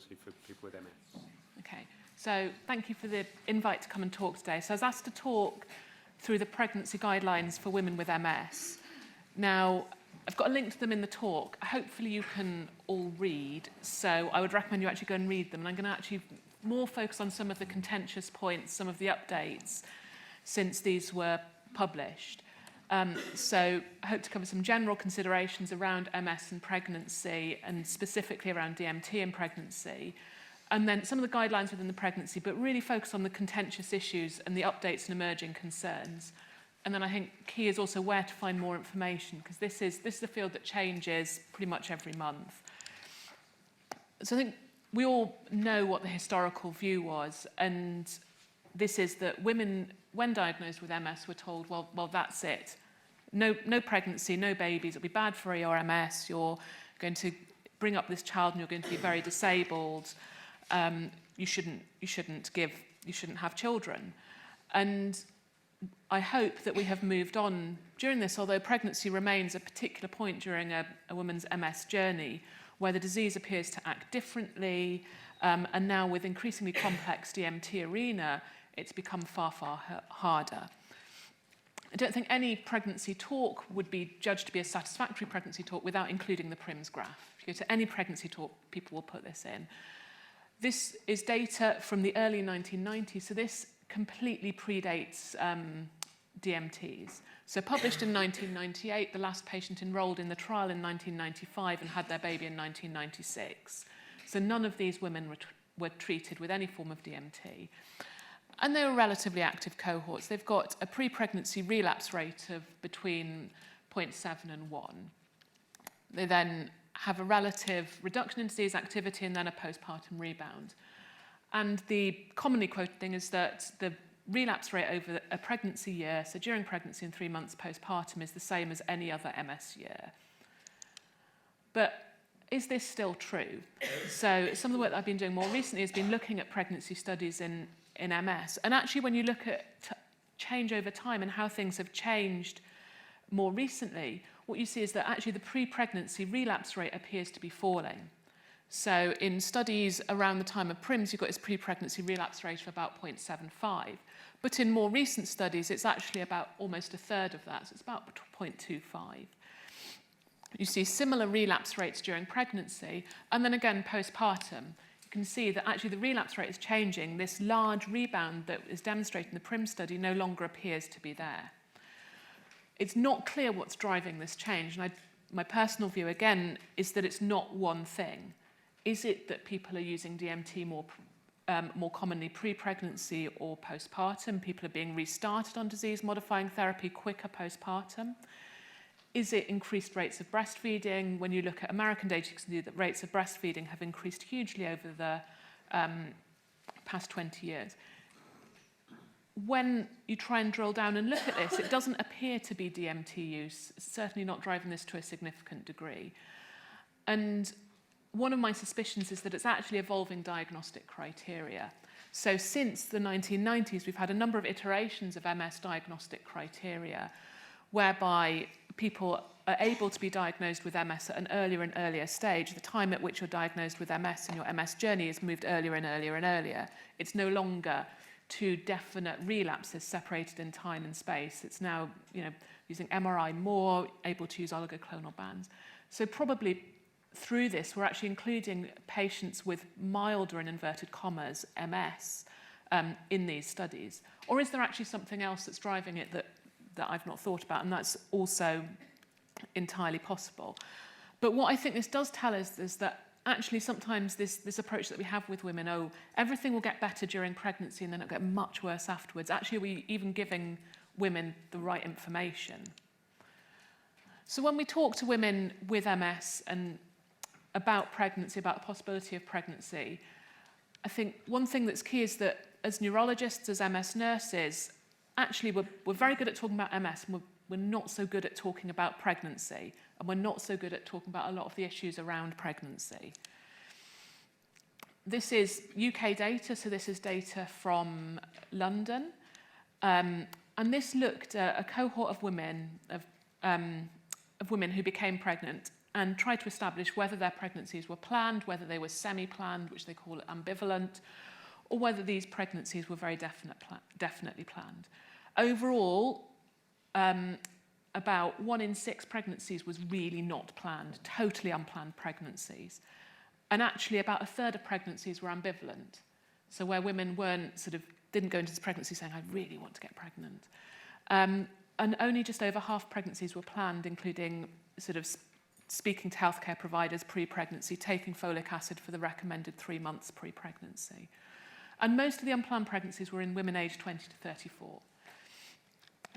pregnancy for people with MS. Okay, so thank you for the invite to come and talk today. So I was asked to talk through the pregnancy guidelines for women with MS. Now, I've got a link to them in the talk. Hopefully you can all read, so I would recommend you actually go and read them. And I'm going to actually more focus on some of the contentious points, some of the updates since these were published. So I hope to cover some general considerations around MS and pregnancy, and specifically around DMT in pregnancy. And then some of the guidelines within the pregnancy, but really focus on the contentious issues and the updates and emerging concerns. And then I think key is also where to find more information, because this is a field that changes pretty much every month. So I think we all know what the historical view was, and this is that women, when diagnosed with MS, were told, well, that's it. No pregnancy, no babies, it'll be bad for your MS, you're going to bring up this child and you're going to be very disabled. You shouldn't have children. And I hope that we have moved on during this, although pregnancy remains a particular point during a woman's MS journey where the disease appears to act differently, and now with increasingly complex DMT arena, it's become far, far harder. I don't think any pregnancy talk would be judged to be a satisfactory pregnancy talk without including the PRIMS graph. If you go to any pregnancy talk, people will put this in. This is data from the early 1990s, so this completely predates DMTs. So published in 1998, the last patient enrolled in the trial in 1995 and had their baby in 1996. So none of these women were treated with any form of DMT. And they were relatively active cohorts. They've got a pre-pregnancy relapse rate of between 0.7 and 1. They then have a relative reduction in disease activity and then a postpartum rebound. And the commonly quoted thing is that the relapse rate over a pregnancy year, so during pregnancy and 3 months postpartum, is the same as any other MS year. But is this still true? So some of the work that I've been doing more recently has been looking at pregnancy studies in MS. And actually, when you look at change over time and how things have changed more recently, what you see is that actually the pre-pregnancy relapse rate appears to be falling. So in studies around the time of PRIMS, you've got this pre-pregnancy relapse rate of about 0.75. But in more recent studies, it's actually about almost a third of that. So it's about 0.25. You see similar relapse rates during pregnancy, and then again postpartum. You can see that actually the relapse rate is changing. This large rebound that is demonstrated in the PRIMS study no longer appears to be there. It's not clear what's driving this change, and my personal view, again, is that it's not one thing. Is it that people are using DMT more commonly pre-pregnancy or postpartum? People are being restarted on disease-modifying therapy quicker postpartum? Is it increased rates of breastfeeding? When you look at American data, you can see that rates of breastfeeding have increased hugely over the past 20 years. When you try and drill down and look at this, it doesn't appear to be DMT use. It's certainly not driving this to a significant degree. And one of my suspicions is that it's actually evolving diagnostic criteria. So since the 1990s, we've had a number of iterations of MS diagnostic criteria whereby people are able to be diagnosed with MS at an earlier and earlier stage. The time at which you're diagnosed with MS and your MS journey has moved earlier and earlier and earlier. It's no longer two definite relapses separated in time and space. It's now, using MRI more, able to use oligoclonal bands. So probably through this, we're actually including patients with milder, in inverted commas, MS in these studies. Or is there actually something else that's driving it that I've not thought about? And that's also entirely possible. But what I think this does tell us is that actually sometimes this approach that we have with women, everything will get better during pregnancy and then it'll get much worse afterwards. Actually, are we even giving women the right information? So when we talk to women with MS and about pregnancy, about the possibility of pregnancy, I think one thing that's key is that as neurologists, as MS nurses, actually we're very good at talking about MS, and we're not so good at talking about pregnancy, and we're not so good at talking about a lot of the issues around pregnancy. This is UK data, so this is data from London, and this looked at a cohort of women who became pregnant and try to establish whether their pregnancies were planned, whether they were semi-planned, which they call ambivalent, or whether these pregnancies were very definitely planned. Overall, about 1 in 6 pregnancies was really not planned, totally unplanned pregnancies. And actually about a third of pregnancies were ambivalent. So where women didn't go into this pregnancy saying, I really want to get pregnant. And only just over half pregnancies were planned, including speaking to healthcare providers pre-pregnancy, taking folic acid for the recommended 3 months pre-pregnancy. And most of the unplanned pregnancies were in women aged 20 to 34.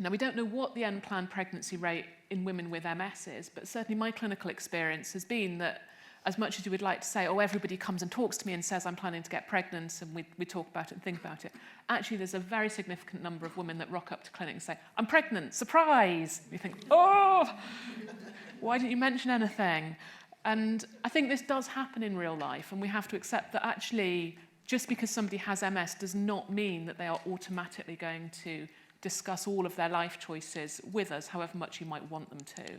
Now, we don't know what the unplanned pregnancy rate in women with MS is, but certainly my clinical experience has been that as much as you would like to say, oh, everybody comes and talks to me and says I'm planning to get pregnant, and we talk about it and think about it, actually there's a very significant number of women that rock up to clinic and say, I'm pregnant, surprise! And you think, oh, why didn't you mention anything? And I think this does happen in real life, and we have to accept that actually just because somebody has MS does not mean that they are automatically going to discuss all of their life choices with us, however much you might want them to.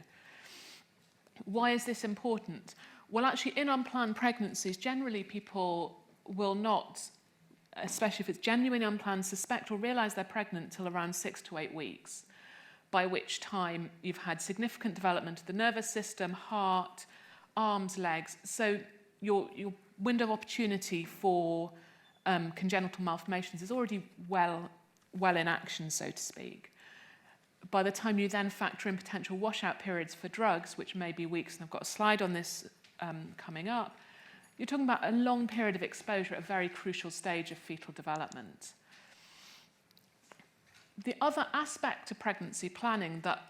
Why is this important? Well, actually, in unplanned pregnancies, generally people will not, especially if it's genuinely unplanned, suspect or realise they're pregnant till around 6 to 8 weeks, by which time you've had significant development of the nervous system, heart, arms, legs. So your window of opportunity for congenital malformations is already well in action, so to speak. By the time you then factor in potential washout periods for drugs, which may be weeks, and I've got a slide on this coming up, you're talking about a long period of exposure at a very crucial stage of fetal development. The other aspect to pregnancy planning that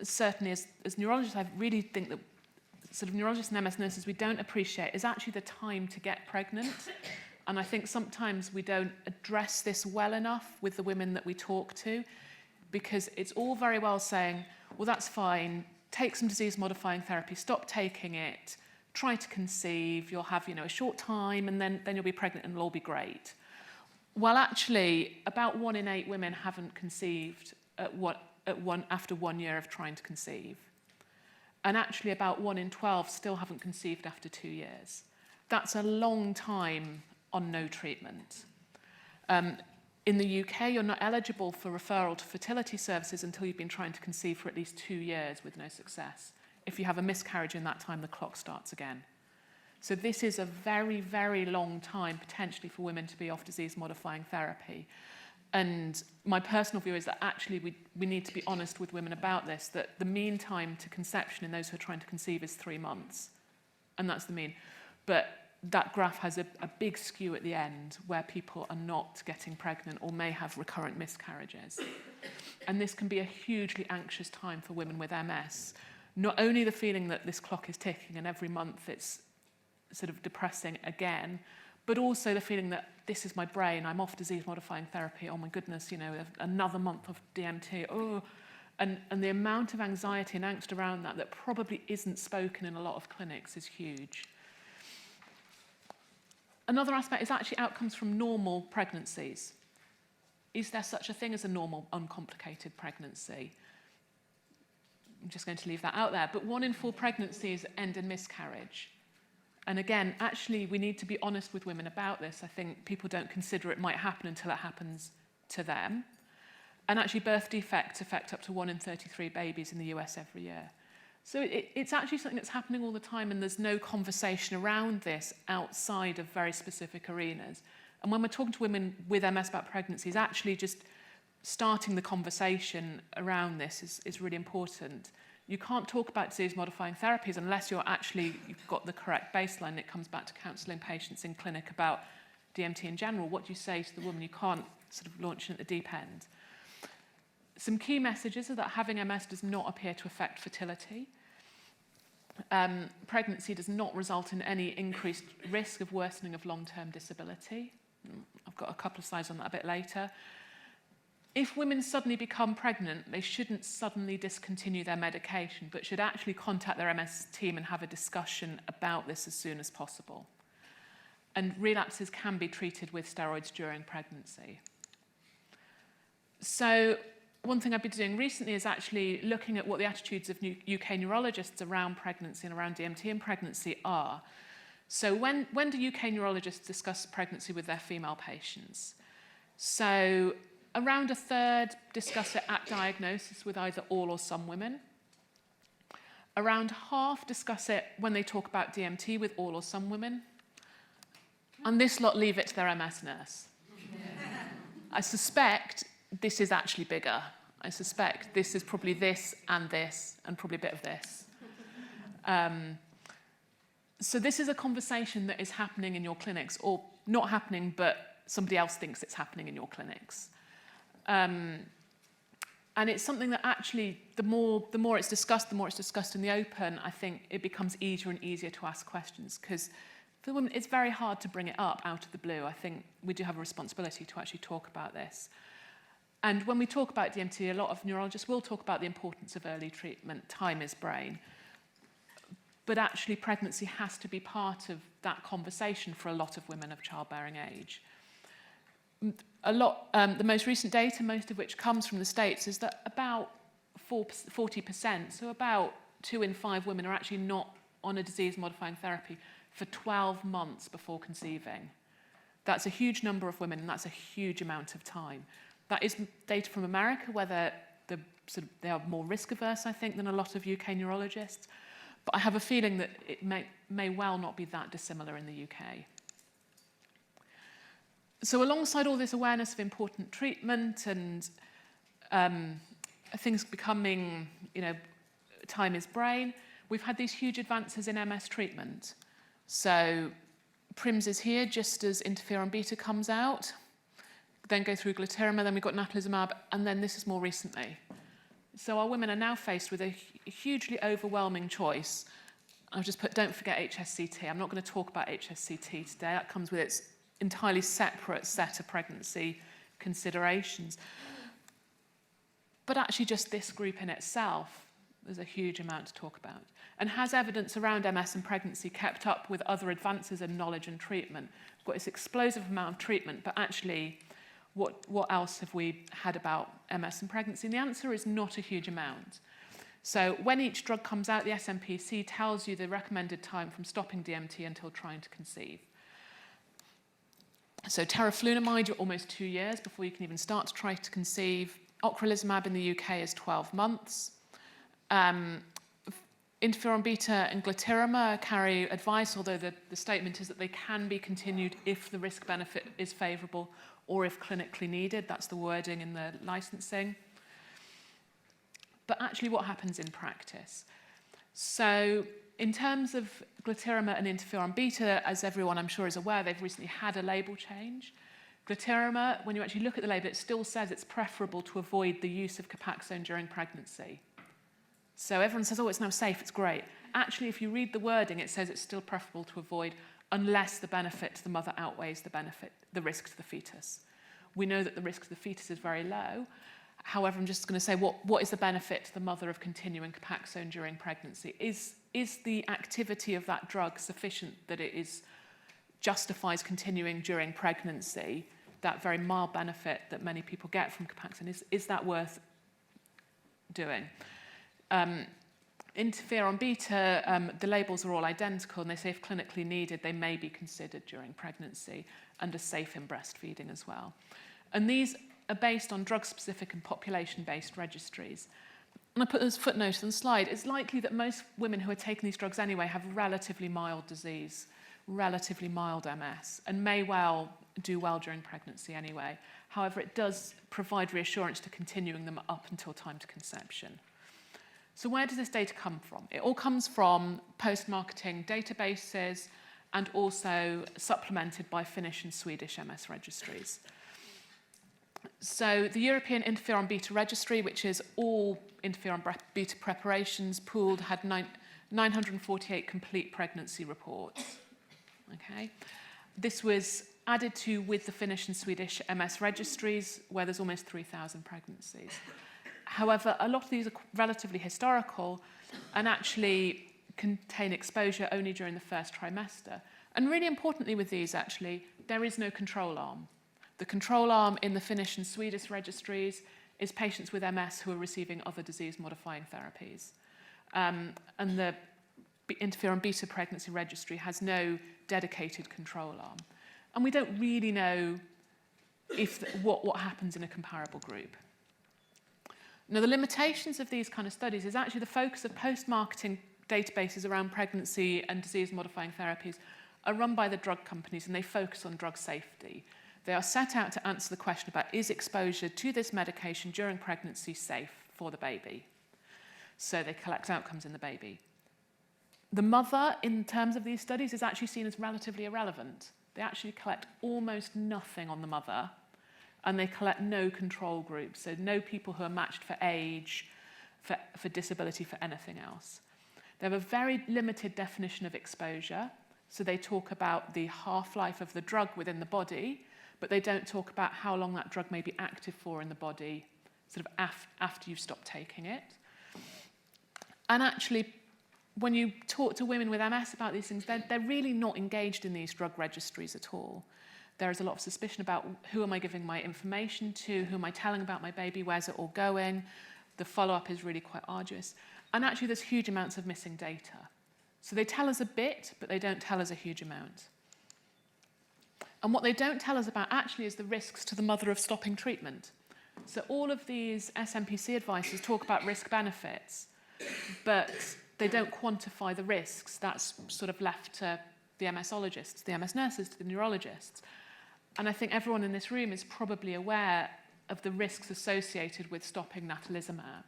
certainly as neurologists, I really think that neurologists and MS nurses we don't appreciate is actually the time to get pregnant. And I think sometimes we don't address this well enough with the women that we talk to, because it's all very well saying, well, that's fine, take some disease-modifying therapy, stop taking it, try to conceive, you'll have a short time, and then you'll be pregnant and it'll all be great. Well, actually, about 1 in 8 women haven't conceived after 1 year of trying to conceive. And actually, about 1 in 12 still haven't conceived after 2 years. That's a long time on no treatment. In the UK, you're not eligible for referral to fertility services until you've been trying to conceive for at least 2 years with no success. If you have a miscarriage in that time, the clock starts again. So this is a very, very long time, potentially, for women to be off disease-modifying therapy. And my personal view is that actually we need to be honest with women about this, that the mean time to conception in those who are trying to conceive is 3 months. And that's the mean. But that graph has a big skew at the end where people are not getting pregnant or may have recurrent miscarriages. And this can be a hugely anxious time for women with MS. Not only the feeling that this clock is ticking and every month it's depressing again, but also the feeling that this is my brain, I'm off disease-modifying therapy, oh my goodness, another month of DMT, oh. And the amount of anxiety and angst around that probably isn't spoken in a lot of clinics is huge. Another aspect is actually outcomes from normal pregnancies. Is there such a thing as a normal, uncomplicated pregnancy? I'm just going to leave that out there. But 1 in 4 pregnancies end in miscarriage. And again, actually, we need to be honest with women about this. I think people don't consider it might happen until it happens to them. And actually, birth defects affect up to 1 in 33 babies in the US every year. So it's actually something that's happening all the time, and there's no conversation around this outside of very specific arenas. And when we're talking to women with MS about pregnancies, actually just starting the conversation around this is really important. You can't talk about disease-modifying therapies unless you've got the correct baseline. It comes back to counselling patients in clinic about DMT in general. What do you say to the woman? You can't launch in at the deep end. Some key messages are that having MS does not appear to affect fertility. Pregnancy does not result in any increased risk of worsening of long-term disability. I've got a couple of slides on that a bit later. If women suddenly become pregnant, they shouldn't suddenly discontinue their medication, but should actually contact their MS team and have a discussion about this as soon as possible. And relapses can be treated with steroids during pregnancy. So one thing I've been doing recently is actually looking at what the attitudes of UK neurologists around pregnancy and around DMT and pregnancy are. So when do UK neurologists discuss pregnancy with their female patients? So around a third discuss it at diagnosis with either all or some women. Around half discuss it when they talk about DMT with all or some women. And this lot leave it to their MS nurse. I suspect this is actually bigger. I suspect this is probably this, and probably a bit of this. So this is a conversation that is happening in your clinics, or not happening, but somebody else thinks it's happening in your clinics. And it's something that actually, the more it's discussed in the open, I think it becomes easier and easier to ask questions, because for women, it's very hard to bring it up out of the blue. I think we do have a responsibility to actually talk about this. And when we talk about DMT, a lot of neurologists will talk about the importance of early treatment, time is brain. But actually, pregnancy has to be part of that conversation for a lot of women of childbearing age. The most recent data, most of which comes from the States, is that about 40%, so about 2 in 5 women are actually not on a disease-modifying therapy for 12 months before conceiving. That's a huge number of women, and that's a huge amount of time. That is data from America, where they are more risk-averse, I think, than a lot of UK neurologists. But I have a feeling that it may well not be that dissimilar in the UK. So alongside all this awareness of important treatment and things becoming, time is brain, we've had these huge advances in MS treatment. So PRIMS is here just as interferon beta comes out, then go through glatiramer, then we've got natalizumab, and then this is more recently. So our women are now faced with a hugely overwhelming choice. I've just put, don't forget HSCT. I'm not going to talk about HSCT today. That comes with its entirely separate set of pregnancy considerations. But actually just this group in itself, there's a huge amount to talk about. And has evidence around MS and pregnancy kept up with other advances in knowledge and treatment? We've got this explosive amount of treatment, but actually, what else have we had about MS and pregnancy? And the answer is not a huge amount. So when each drug comes out, the SMPC tells you the recommended time from stopping DMT until trying to conceive. So teriflunomide, you're almost 2 years before you can even start to try to conceive. Ocrelizumab in the UK is 12 months. Interferon beta and glatiramer carry advice, although the statement is that they can be continued if the risk-benefit is favourable or if clinically needed. That's the wording in the licensing. But actually, what happens in practice? So in terms of glatiramer and interferon beta, as everyone I'm sure is aware, they've recently had a label change. Glatiramer, when you actually look at the label, it still says it's preferable to avoid the use of Copaxone during pregnancy. So everyone says, oh, it's now safe, it's great. Actually, if you read the wording, it says it's still preferable to avoid unless the benefit to the mother outweighs the risk to the fetus. We know that the risk to the fetus is very low. However, I'm just going to say, what is the benefit to the mother of continuing Copaxone during pregnancy? Is the activity of that drug sufficient that it justifies continuing during pregnancy, that very mild benefit that many people get from Copaxone? Is that worth doing? Interferon beta, the labels are all identical, and they say if clinically needed, they may be considered during pregnancy and are safe in breastfeeding as well. And these are based on drug-specific and population-based registries. And I put this footnote on the slide. It's likely that most women who are taking these drugs anyway have relatively mild disease, relatively mild MS, and may well do well during pregnancy anyway. However, it does provide reassurance to continuing them up until time to conception. So where does this data come from? It all comes from post-marketing databases and also supplemented by Finnish and Swedish MS registries. So the European Interferon Beta Registry, which is all interferon beta preparations pooled, had 948 complete pregnancy reports. Okay. This was added to with the Finnish and Swedish MS registries, where there's almost 3,000 pregnancies. However, a lot of these are relatively historical and actually contain exposure only during the first trimester. And really importantly with these, actually, there is no control arm. The control arm in the Finnish and Swedish registries is patients with MS who are receiving other disease-modifying therapies. And the interferon beta pregnancy registry has no dedicated control arm. And we don't really know what happens in a comparable group. Now, the limitations of these kind of studies is actually the focus of post-marketing databases around pregnancy and disease-modifying therapies are run by the drug companies, and they focus on drug safety. They are set out to answer the question about, is exposure to this medication during pregnancy safe for the baby? So they collect outcomes in the baby. The mother, in terms of these studies, is actually seen as relatively irrelevant. They actually collect almost nothing on the mother, and they collect no control groups, so no people who are matched for age, for disability, for anything else. They have a very limited definition of exposure, so they talk about the half-life of the drug within the body, but they don't talk about how long that drug may be active for in the body, sort of after you've stopped taking it. And actually, when you talk to women with MS about these things, they're really not engaged in these drug registries at all. There is a lot of suspicion about who am I giving my information to, who am I telling about my baby, where's it all going. The follow-up is really quite arduous. And actually, there's huge amounts of missing data. So they tell us a bit, but they don't tell us a huge amount. And what they don't tell us about actually is the risks to the mother of stopping treatment. So all of these SMPC advices talk about risk benefits, but they don't quantify the risks. That's sort of left to the MSologists, the MS nurses, to the neurologists. And I think everyone in this room is probably aware of the risks associated with stopping natalizumab.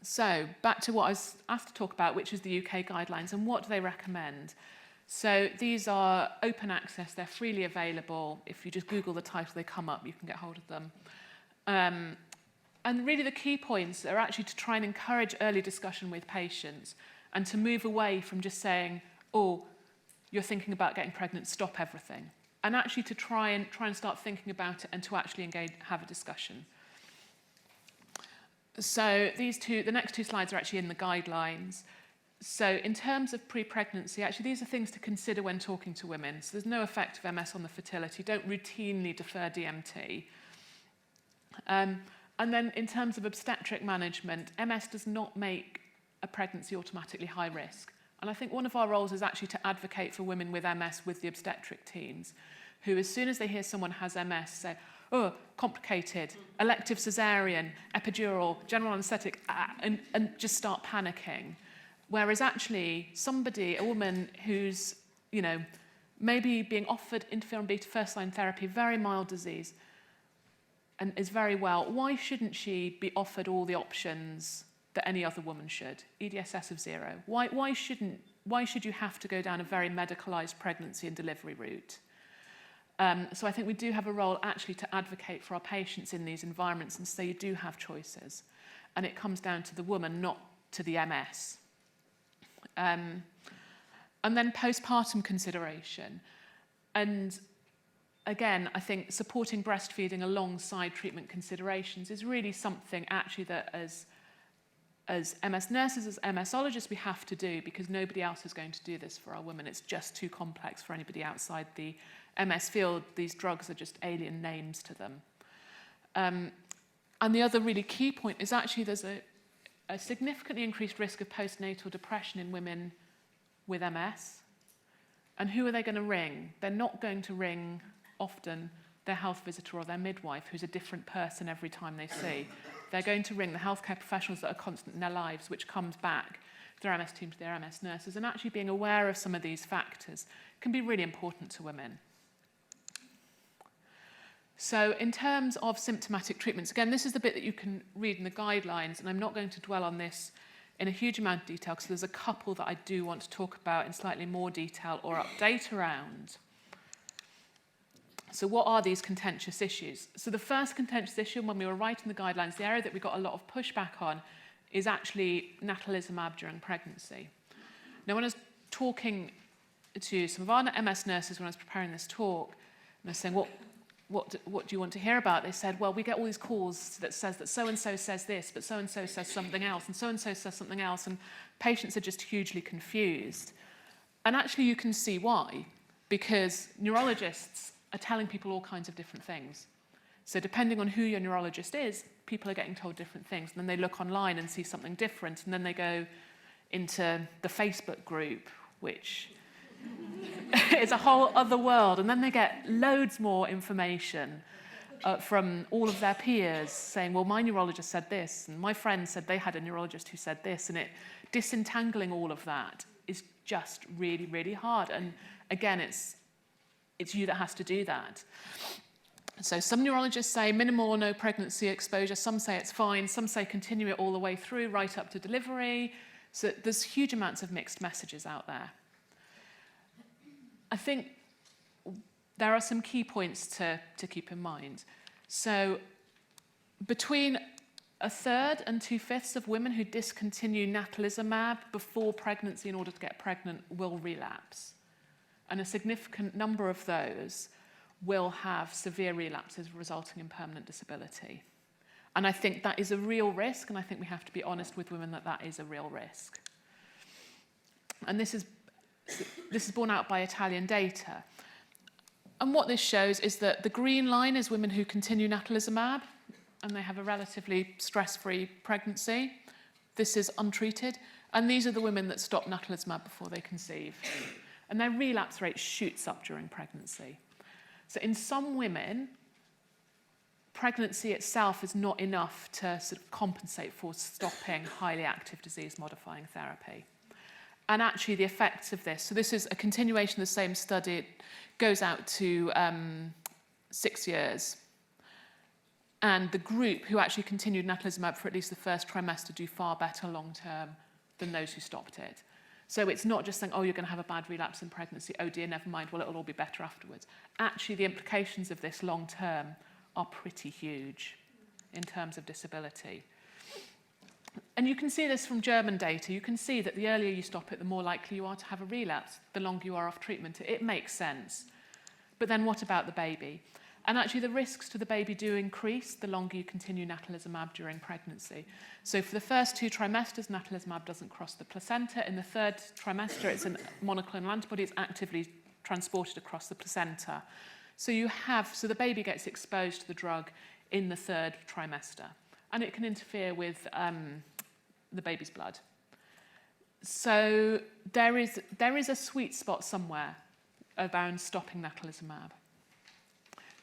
So back to what I was asked to talk about, which is the UK guidelines, and what do they recommend? So these are open access, they're freely available. If you just Google the title, they come up, you can get hold of them. And really the key points are actually to try and encourage early discussion with patients and to move away from just saying, oh, you're thinking about getting pregnant, stop everything. And actually to try and start thinking about it and to actually engage, have a discussion. So the next two slides are actually in the guidelines. So in terms of pre-pregnancy, actually these are things to consider when talking to women. So there's no effect of MS on the fertility. Don't routinely defer DMT. And then in terms of obstetric management, MS does not make a pregnancy automatically high risk. And I think one of our roles is actually to advocate for women with MS with the obstetric teams, who as soon as they hear someone has MS say, oh, complicated, elective cesarean, epidural, general anaesthetic, and just start panicking. Whereas actually a woman who's, maybe being offered interferon beta first-line therapy, very mild disease, and is very well, why shouldn't she be offered all the options that any other woman should? EDSS of 0. Why should you have to go down a very medicalised pregnancy and delivery route? So I think we do have a role actually to advocate for our patients in these environments and say you do have choices. And it comes down to the woman, not to the MS. And then postpartum consideration. And again, I think supporting breastfeeding alongside treatment considerations is really something actually that as MS nurses, as MSologists, we have to do because nobody else is going to do this for our women. It's just too complex for anybody outside the MS field. These drugs are just alien names to them. And the other really key point is actually there's a significantly increased risk of postnatal depression in women with MS. And who are they going to ring? They're not going to ring often their health visitor or their midwife, who's a different person every time they see. They're going to ring the healthcare professionals that are constant in their lives, which comes back to their MS team, to their MS nurses. And actually being aware of some of these factors can be really important to women. So in terms of symptomatic treatments, again, this is the bit that you can read in the guidelines, and I'm not going to dwell on this in a huge amount of detail because there's a couple that I do want to talk about in slightly more detail or update around. So what are these contentious issues? So the first contentious issue when we were writing the guidelines, the area that we got a lot of pushback on is actually natalizumab during pregnancy. Now, when I was talking to some of our MS nurses when I was preparing this talk, and I was saying, what do you want to hear about? They said, well, we get all these calls that says that so-and-so says this, but so-and-so says something else, and so-and-so says something else, and patients are just hugely confused. And actually you can see why, because neurologists are telling people all kinds of different things. So depending on who your neurologist is, people are getting told different things. And then they look online and see something different. And then they go into the Facebook group, which is a whole other world. And then they get loads more information from all of their peers saying, well, my neurologist said this, and my friend said they had a neurologist who said this. And disentangling all of that is just really, really hard. And again, it's you that has to do that. So some neurologists say minimal or no pregnancy exposure. Some say it's fine. Some say continue it all the way through, right up to delivery. So there's huge amounts of mixed messages out there. I think there are some key points to keep in mind. So between 1/3 and 2/5 of women who discontinue natalizumab before pregnancy in order to get pregnant will relapse. And a significant number of those will have severe relapses resulting in permanent disability. And I think that is a real risk, and I think we have to be honest with women that that is a real risk. And this is borne out by Italian data. And what this shows is that the green line is women who continue natalizumab, and they have a relatively stress-free pregnancy. This is untreated. And these are the women that stop natalizumab before they conceive. And their relapse rate shoots up during pregnancy. So in some women, pregnancy itself is not enough to sort of compensate for stopping highly active disease-modifying therapy. And actually the effects of this, so this is a continuation of the same study, it goes out to 6 years. And the group who actually continued natalizumab for at least the first trimester do far better long-term than those who stopped it. So it's not just saying, oh, you're going to have a bad relapse in pregnancy, oh dear, never mind, well, it'll all be better afterwards. Actually, the implications of this long-term are pretty huge in terms of disability. And you can see this from German data. You can see that the earlier you stop it, the more likely you are to have a relapse, the longer you are off treatment. It makes sense. But then what about the baby? And actually, the risks to the baby do increase the longer you continue natalizumab during pregnancy. So for the first 2 trimesters, natalizumab doesn't cross the placenta. In the 3rd trimester, it's a monoclonal antibody. It's actively transported across the placenta. So the baby gets exposed to the drug in the 3rd trimester. And it can interfere with the baby's blood. So there is a sweet spot somewhere around stopping natalizumab.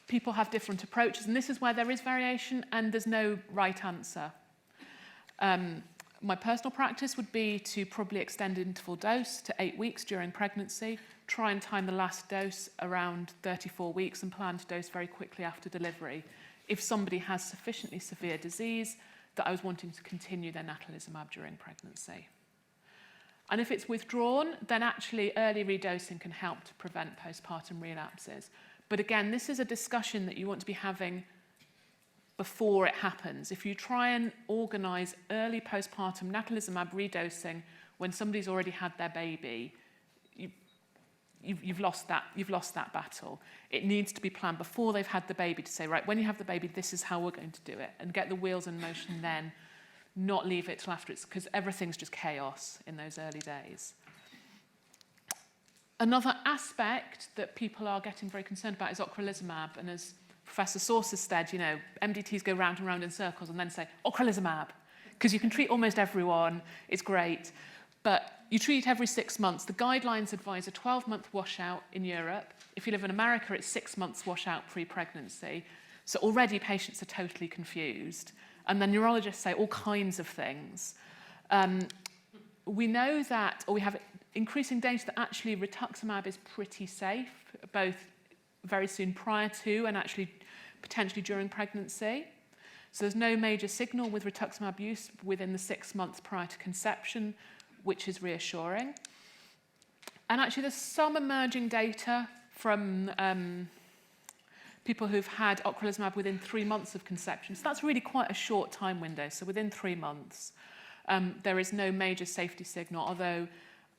People have different approaches, and this is where there is variation and there's no right answer. My personal practice would be to probably extend interval dose to 8 weeks during pregnancy, try and time the last dose around 34 weeks and plan to dose very quickly after delivery. If somebody has sufficiently severe disease that I was wanting to continue their natalizumab during pregnancy. And if it's withdrawn, then actually early redosing can help to prevent postpartum relapses. But again, this is a discussion that you want to be having before it happens. If you try and organise early postpartum natalizumab redosing when somebody's already had their baby, you've lost that battle. It needs to be planned before they've had the baby to say, right, when you have the baby, this is how we're going to do it, and get the wheels in motion then, not leave it till after it's, because everything's just chaos in those early days. Another aspect that people are getting very concerned about is ocrelizumab, and as Professor Source has said, MDTs go round and round in circles and then say, ocrelizumab, because you can treat almost everyone, it's great, but you treat it every 6 months. The guidelines advise a 12-month washout in Europe. If you live in America, it's 6 months washout pre-pregnancy. So already patients are totally confused. And then neurologists say all kinds of things. We know that, or we have increasing data that actually rituximab is pretty safe, both very soon prior to and actually potentially during pregnancy. So there's no major signal with rituximab use within the 6 months prior to conception, which is reassuring. And actually there's some emerging data from people who've had ocrelizumab within 3 months of conception. So that's really quite a short time window. So within 3 months, there is no major safety signal, although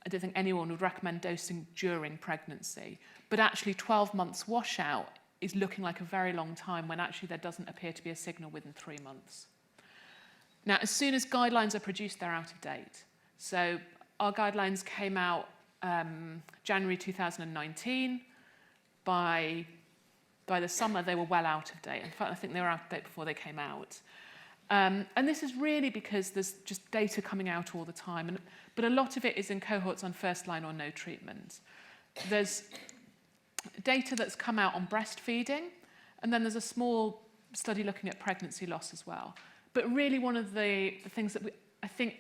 I don't think anyone would recommend dosing during pregnancy. But actually 12 months washout is looking like a very long time when actually there doesn't appear to be a signal within 3 months. Now, as soon as guidelines are produced, they're out of date. So our guidelines came out January 2019. By by the summer, they were well out of date. In fact, I think they were out of date before they came out. And this is really because there's just data coming out all the time. But a lot of it is in cohorts on first line or no treatment. There's data that's come out on breastfeeding, and then there's a small study looking at pregnancy loss as well. But really one of the things that I think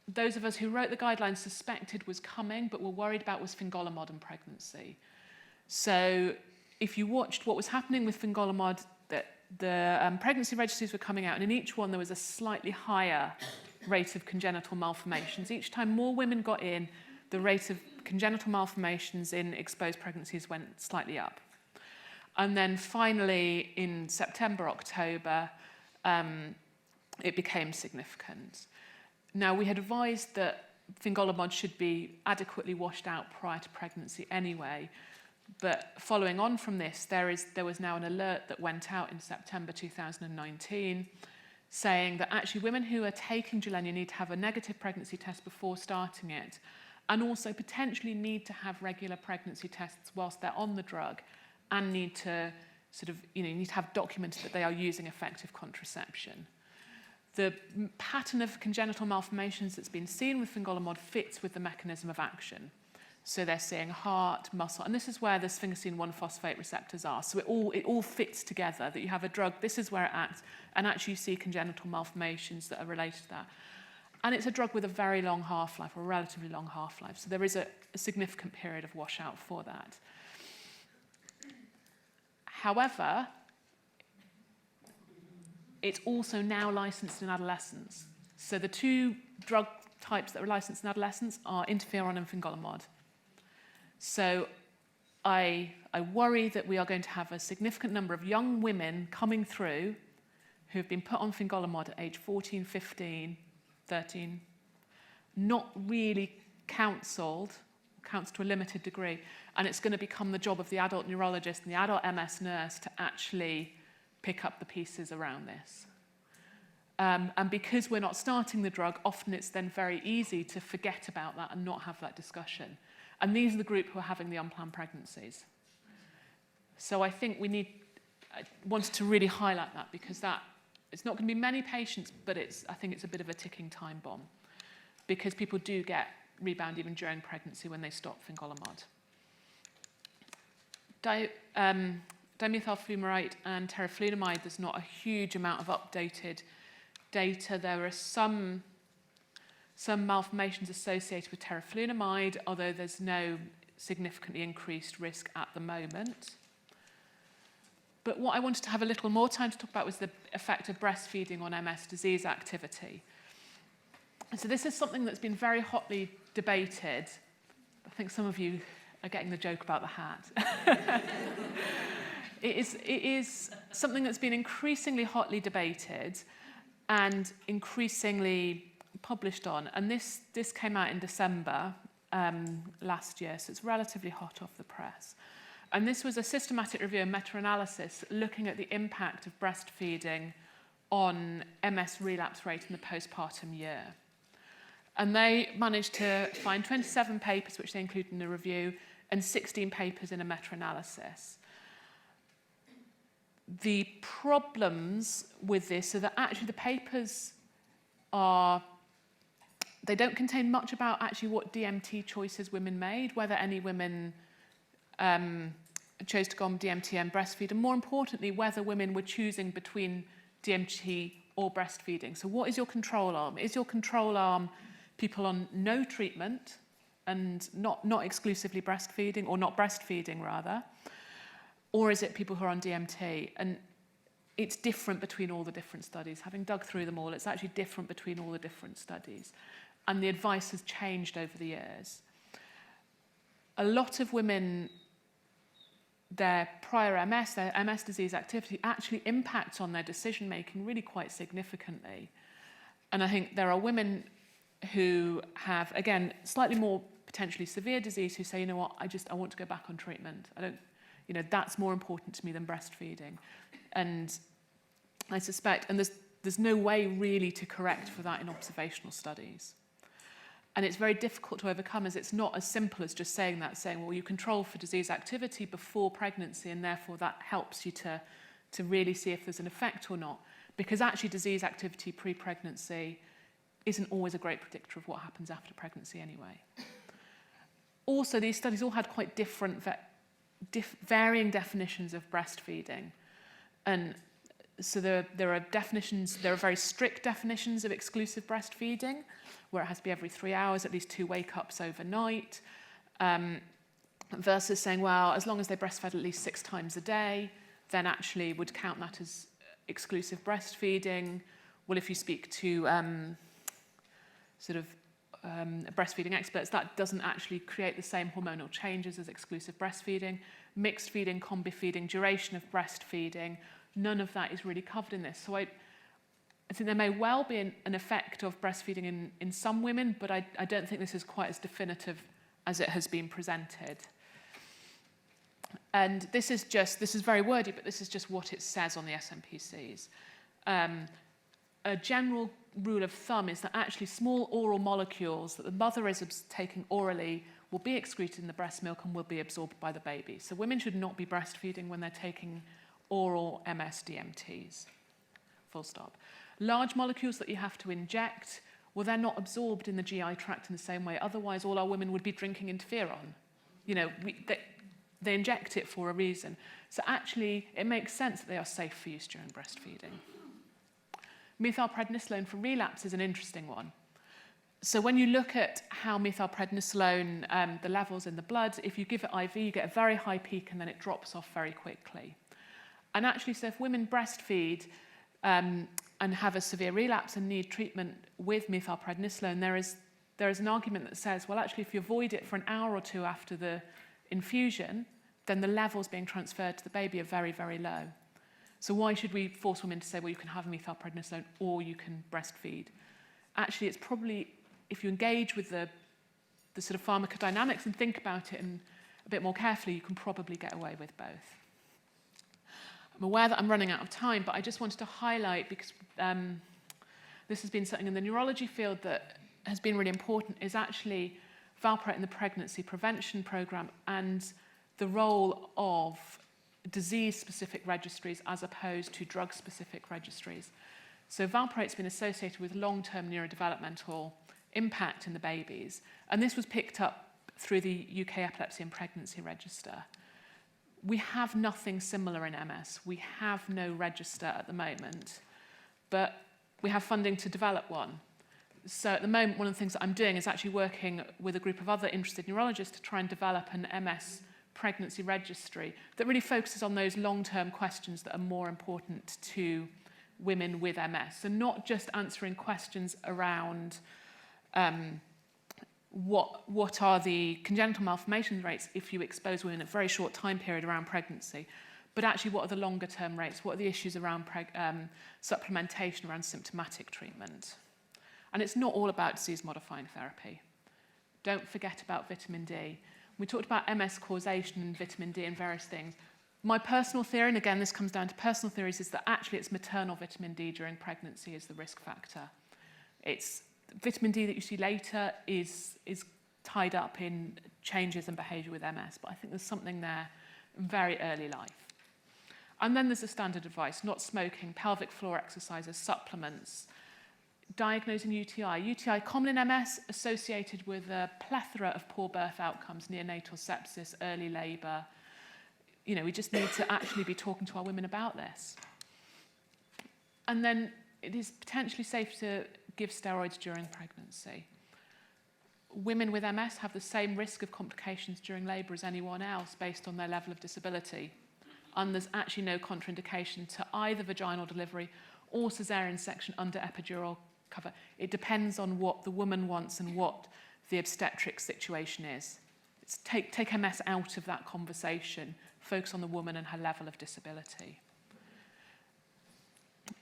those of us who wrote the guidelines suspected was coming, but were worried about, was fingolimod and pregnancy. So if you watched what was happening with fingolimod, the pregnancy registries were coming out, and in each one there was a slightly higher rate of congenital malformations. Each time more women got in, the rate of congenital malformations in exposed pregnancies went slightly up. And then finally, in September, October, it became significant. Now, we had advised that fingolimod should be adequately washed out prior to pregnancy anyway, but following on from this, there was now an alert that went out in September 2019 saying that actually women who are taking Gilenya need to have a negative pregnancy test before starting it, and also potentially need to have regular pregnancy tests whilst they're on the drug, and need to need to have documented that they are using effective contraception. The pattern of congenital malformations that's been seen with fingolimod fits with the mechanism of action. So they're seeing heart, muscle, and this is where the sphingosine 1-phosphate receptors are. So it all fits together, that you have a drug, this is where it acts, and actually you see congenital malformations that are related to that. And it's a drug with a very long half-life, or a relatively long half-life. So there is a significant period of washout for that. However, it's also now licensed in adolescents. So the two drug types that are licensed in adolescents are interferon and fingolimod. So I worry that we are going to have a significant number of young women coming through who have been put on fingolimod at age 14, 15, 13, not really counselled to a limited degree, and it's going to become the job of the adult neurologist and the adult MS nurse to actually pick up the pieces around this. And because we're not starting the drug, often it's then very easy to forget about that and not have that discussion. And these are the group who are having the unplanned pregnancies. So I think I wanted to really highlight that, because it's not going to be many patients, but I think it's a bit of a ticking time bomb, because people do get rebound even during pregnancy when they stop fingolimod. Dimethyl fumarate and teriflunomide, there's not a huge amount of updated data. There are some malformations associated with teriflunomide, although there's no significantly increased risk at the moment. But what I wanted to have a little more time to talk about was the effect of breastfeeding on MS disease activity. So this is something that's been very hotly debated. I think some of you are getting the joke about the hat. It is something that's been increasingly hotly debated and increasingly published on. And this came out in December last year, so it's relatively hot off the press. And this was a systematic review and meta-analysis looking at the impact of breastfeeding on MS relapse rate in the postpartum year. And they managed to find 27 papers, which they included in the review, and 16 papers in a meta-analysis. The problems with this are that actually the papers they don't contain much about actually what DMT choices women made, whether any women chose to go on DMT and breastfeed, and more importantly, whether women were choosing between DMT or breastfeeding. So what is your control arm? Is your control arm people on no treatment and not exclusively breastfeeding, or not breastfeeding rather? Or is it people who are on DMT? And it's different between all the different studies. Having dug through them all, it's actually different between all the different studies. And the advice has changed over the years. A lot of women, their prior MS, their MS disease activity actually impacts on their decision-making really quite significantly. And I think there are women who have, again, slightly more potentially severe disease who say, you know what, I want to go back on treatment. That's more important to me than breastfeeding. And I suspect, and there's no way really to correct for that in observational studies. And it's very difficult to overcome, as it's not as simple as just saying, well, you control for disease activity before pregnancy, and therefore that helps you to really see if there's an effect or not. Because actually disease activity pre-pregnancy isn't always a great predictor of what happens after pregnancy anyway. Also, these studies all had quite different, varying definitions of breastfeeding. And so there are very strict definitions of exclusive breastfeeding, where it has to be every 3 hours, at least 2 wake-ups overnight, versus saying, well, as long as they breastfed at least 6 times a day, then actually would count that as exclusive breastfeeding. Well, if you speak to breastfeeding experts, that doesn't actually create the same hormonal changes as exclusive breastfeeding. Mixed feeding, combi feeding, duration of breastfeeding, none of that is really covered in this. So I think there may well be an effect of breastfeeding in some women, but I don't think this is quite as definitive as it has been presented. And this is very wordy, but this is just what it says on the SMPCs. A general rule of thumb is that actually small oral molecules that the mother is taking orally will be excreted in the breast milk and will be absorbed by the baby. So women should not be breastfeeding when they're taking oral MS-DMTs, full stop. Large molecules that you have to inject, well, they're not absorbed in the GI tract in the same way. Otherwise, all our women would be drinking interferon. You know, they inject it for a reason. So actually, it makes sense that they are safe for use during breastfeeding. Methylprednisolone for relapse is an interesting one. So when you look at how methylprednisolone, the levels in the blood, if you give it IV, you get a very high peak and then it drops off very quickly. And actually, so if women breastfeed and have a severe relapse and need treatment with methylprednisolone, there is an argument that says, well, actually, if you avoid it for an hour or 2 after the infusion, then the levels being transferred to the baby are very, very low. So why should we force women to say, well, you can have methylprednisolone or you can breastfeed? Actually, it's probably, if you engage with the sort of pharmacodynamics and think about it a bit more carefully, you can probably get away with both. I'm aware that I'm running out of time, but I just wanted to highlight, because this has been something in the neurology field that has been really important, is actually valproate in the pregnancy prevention program and the role of disease-specific registries as opposed to drug-specific registries. So valproate's been associated with long-term neurodevelopmental impact in the babies, and this was picked up through the UK Epilepsy and Pregnancy Register. We have nothing similar in MS. We have no register at the moment, but we have funding to develop one. So at the moment, one of the things that I'm doing is actually working with a group of other interested neurologists to try and develop an MS pregnancy registry that really focuses on those long-term questions that are more important to women with MS. So not just answering questions around what are the congenital malformation rates if you expose women in a very short time period around pregnancy, but actually what are the longer-term rates? What are the issues around supplementation, around symptomatic treatment? And it's not all about disease-modifying therapy. Don't forget about vitamin D. We talked about MS causation and vitamin D and various things. My personal theory, and again, this comes down to personal theories, is that actually it's maternal vitamin D during pregnancy is the risk factor. It's vitamin D that you see later is tied up in changes in behaviour with MS, but I think there's something there in very early life. And then there's the standard advice, not smoking, pelvic floor exercises, supplements, diagnosing UTI. UTI, common in MS, associated with a plethora of poor birth outcomes, neonatal sepsis, early labour. You know, we just need to actually be talking to our women about this. And then it is potentially safe to give steroids during pregnancy. Women with MS have the same risk of complications during labour as anyone else based on their level of disability. And there's actually no contraindication to either vaginal delivery or caesarean section under epidural cover. It depends on what the woman wants and what the obstetric situation is. It's take MS out of that conversation, focus on the woman and her level of disability.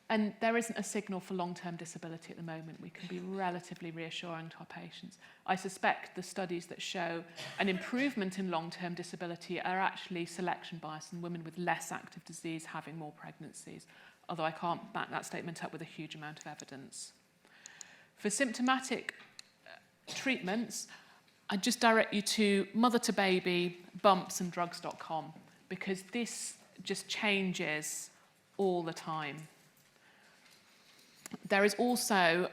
And there isn't a signal for long-term disability at the moment. We can be relatively reassuring to our patients. I suspect the studies that show an improvement in long-term disability are actually selection bias and women with less active disease having more pregnancies, although I can't back that statement up with a huge amount of evidence. For symptomatic treatments, I just direct you to Mother to Baby, bumpsanddrugs.com, because this just changes all the time. There is also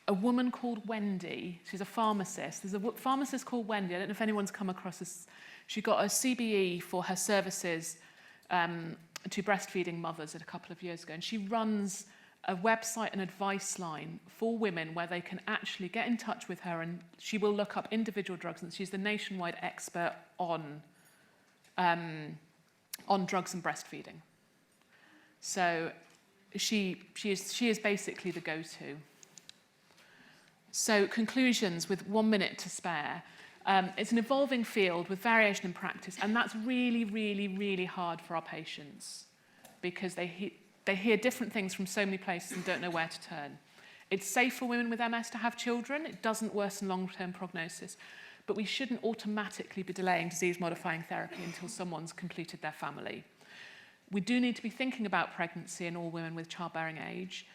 a woman called Wendy. She's a pharmacist. There's a pharmacist called Wendy. I don't know if anyone's come across this. She got a CBE for her services to breastfeeding mothers a couple of years ago. And she runs a website and advice line for women where they can actually get in touch with her, and she will look up individual drugs. And she's the nationwide expert on drugs and breastfeeding. So she is basically the go-to. So conclusions with 1 minute to spare. It's an evolving field with variation in practice, and that's really, really, really hard for our patients because they hear different things from so many places and don't know where to turn. It's safe for women with MS to have children. It doesn't worsen long-term prognosis, but we shouldn't automatically be delaying disease-modifying therapy until someone's completed their family. We do need to be thinking about pregnancy in all women with childbearing age.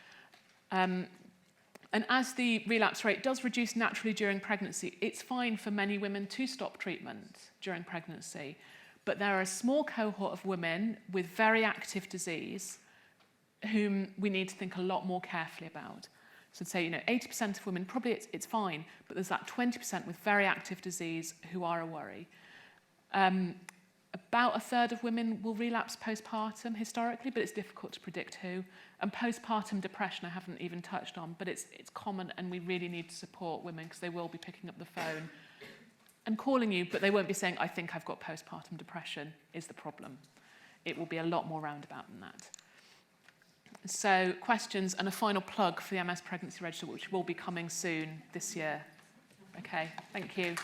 And as the relapse rate does reduce naturally during pregnancy, it's fine for many women to stop treatment during pregnancy. But there are a small cohort of women with very active disease whom we need to think a lot more carefully about. So I'd say, 80% of women, probably it's fine, but there's that 20% with very active disease who are a worry. About a third of women will relapse postpartum historically, but it's difficult to predict who. And postpartum depression I haven't even touched on, but it's common, and we really need to support women because they will be picking up the phone and calling you, but they won't be saying, I think I've got postpartum depression, is the problem. It will be a lot more roundabout than that. So questions and a final plug for the MS Pregnancy Register, which will be coming soon this year. Okay, thank you.